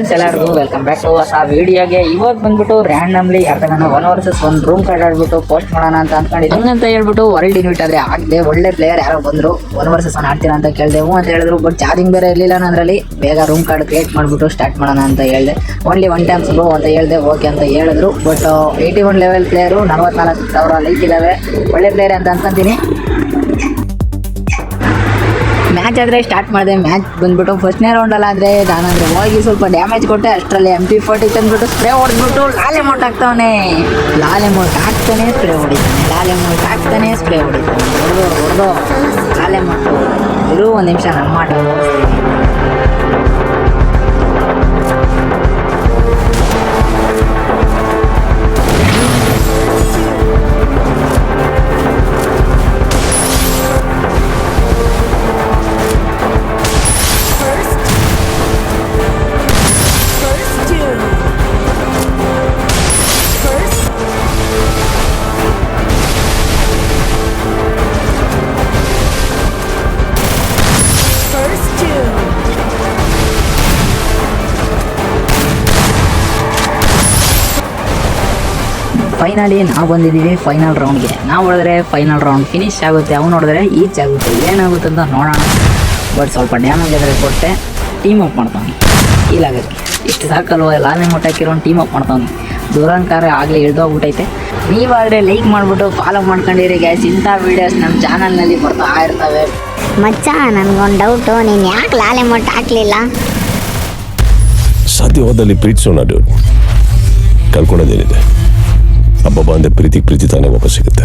Friends ಎಲ್ಲರಿಗೂ welcome back to ಹೊಸ ವಿಡಿಯೋಗೆ. ಇವಾಗ ಬಂದ್ಬಿಟ್ಟು ರ್ಯಾಂಡಮ್ಲಿ ಯಾಕಂದ್ರೆ 1 ವರ್ಸಸ್ 1 ರೂಮ್ ಕಾರ್ಡ್ ಆಡ್ಬಿಟ್ಟು ಪೋಸ್ಟ್ ಮಾಡೋಣ ಅಂತ ಅನ್ಕೊಂಡಿದ್ದೆ. ಹಂಗಂತ ಹೇಳ್ಬಿಟ್ಟು ವರ್ಲ್ಡ್ ಇನ್ವಿಟ್ ಆದ್ರೆ ಆಗದೆ ಒಳ್ಳೆ ಪ್ಲೇಯರ್ ಯಾರೋ ಬಂದ್ರು 1 ವರ್ಸಸ್ 1 ಆಡ್ತೀರಾ ಅಂತ ಕೇಳಿದೆ. ಹ್ಞೂ ಅಂತ ಹೇಳಿದ್ರು. ಬಟ್ ಚಾರ್ಜಿಂಗ್ ಬೇರೆ ಇರಲಿಲ್ಲ ನನ್ನಲ್ಲಿ. ಬೇಗ ರೂಮ್ ಕಾರ್ಡ್ ಕ್ರಿಯೇಟ್ ಮಾಡಿಬಿಟ್ಟು ಸ್ಟಾರ್ಟ್ ಮಾಡೋಣ ಅಂತ ಹೇಳಿದೆ. ಓನ್ಲಿ 1 ಟೈಮ್ಸ್ ಬ್ರೋ ಅಂತ ಹೇಳಿದೆ. ಓಕೆ ಅಂತ ಹೇಳಿದ್ರು. ಬಟ್ 81 ಲೆವೆಲ್ ಪ್ಲೇಯರು, 44,000 ಲೈಕ್ ಇದ್ದಾವೆ. ಒಳ್ಳೆ ಪ್ಲೇಯರ್ ಅಂತ ಅನ್ಕೊಂತೀನಿ. ಮ್ಯಾಚ್ ಆದರೆ ಸ್ಟಾರ್ಟ್ ಮಾಡಿದೆ. ಮ್ಯಾಚ್ ಬಂದ್ಬಿಟ್ಟು ಫಸ್ಟ್ನೇ ರೌಂಡಲ್ಲಾದರೆ ನಾನಂದರೆ ಹೋಗಿ ಸ್ವಲ್ಪ ಡ್ಯಾಮೇಜ್ ಕೊಟ್ಟೆ. ಅಷ್ಟರಲ್ಲಿ MP40 ತಂದ್ಬಿಟ್ಟು ಸ್ಪ್ರೇ ಹೊಡೆದ್ಬಿಟ್ಟು ಲಾಲೆ ಮೋಟ್ ಹಾಕ್ತಾವನೆ. ಲಾಲೆ ಮೋಟ್ ಹಾಕ್ತಾನೆ ಸ್ಪ್ರೇ ಹೊಡಿತಾನೆ, ಲಾಲೆ ಮೋಟ್ ಹಾಕ್ತಾನೆ ಸ್ಪ್ರೇ ಹೊಡಿತಾನೆ. ಹೊಡೆದು ಲಾಲೆ ಮೋಟು ಇರು. ಒಂದು ನಿಮಿಷ ನಮ್ಮ ಆಟ ಫೈನಲಿ ನಾವು ಬಂದಿದ್ದೀವಿ ಫೈನಲ್ ರೌಂಡ್ಗೆ. ನಾವು ಹೊಡೆದ್ರೆ ಫೈನಲ್ ರೌಂಡ್ ಫಿನಿಶ್ ಆಗುತ್ತೆ, ಅವ್ನು ನೋಡಿದ್ರೆ ಈಚ್ ಆಗುತ್ತೆ. ಏನಾಗುತ್ತೆ ಅಂತ ನೋಡೋಣ. ಬಟ್ ಸ್ವಲ್ಪ ಡ್ಯಾಮೇಜ್ ಆದರೆ ಕೊಟ್ಟೆ. ಟೀಮ್ ಅಪ್ ಮಾಡ್ತಾನೆ ಇಲ್ಲಾಗಕ್ಕೆ. ಇಷ್ಟು ಸಾಕಲ್ವ ಲಾಲೆ ಮೊಟ್ಟ ಹಾಕಿರೋನು ಟೀಮ್ ಅಪ್ ಮಾಡ್ತಾನೆ. ದುರಂಕಾರ ಆಗಲೇ ಇಳ್ದೋಗ್ಬಿಟ್ಟೈತೆ. ನೀವಾದರೆ ಲೈಕ್ ಮಾಡಿಬಿಟ್ಟು ಫಾಲೋ ಮಾಡ್ಕೊಂಡಿರಿ ಗ್ಯಾಸ್. ಇಂಥ ವೀಡಿಯೋಸ್ ನಮ್ಮ ಚಾನಲ್ನಲ್ಲಿ ಬರ್ತಾ ಇರ್ತವೆ. ಮಚ್ಚ, ನನಗೊಂದು ಡೌಟು, ನೀನು ಯಾಕೆ ಲಾಲೆ ಮೊಟ್ಟ ಹಾಕಲಿಲ್ಲ? ಸಾಧ್ಯವಾದಲ್ಲಿ ಪ್ರೀತಿಸೋಣ ಡ್ಯೂಡ್. ಕಳ್ಕೊಳ್ಳೋದೇನಿದೆ? ಹಬ್ಬ ಬಂದೆ ಪ್ರೀತಿ ತಾನೇ ವಾಪಸ್ ಸಿಗುತ್ತೆ.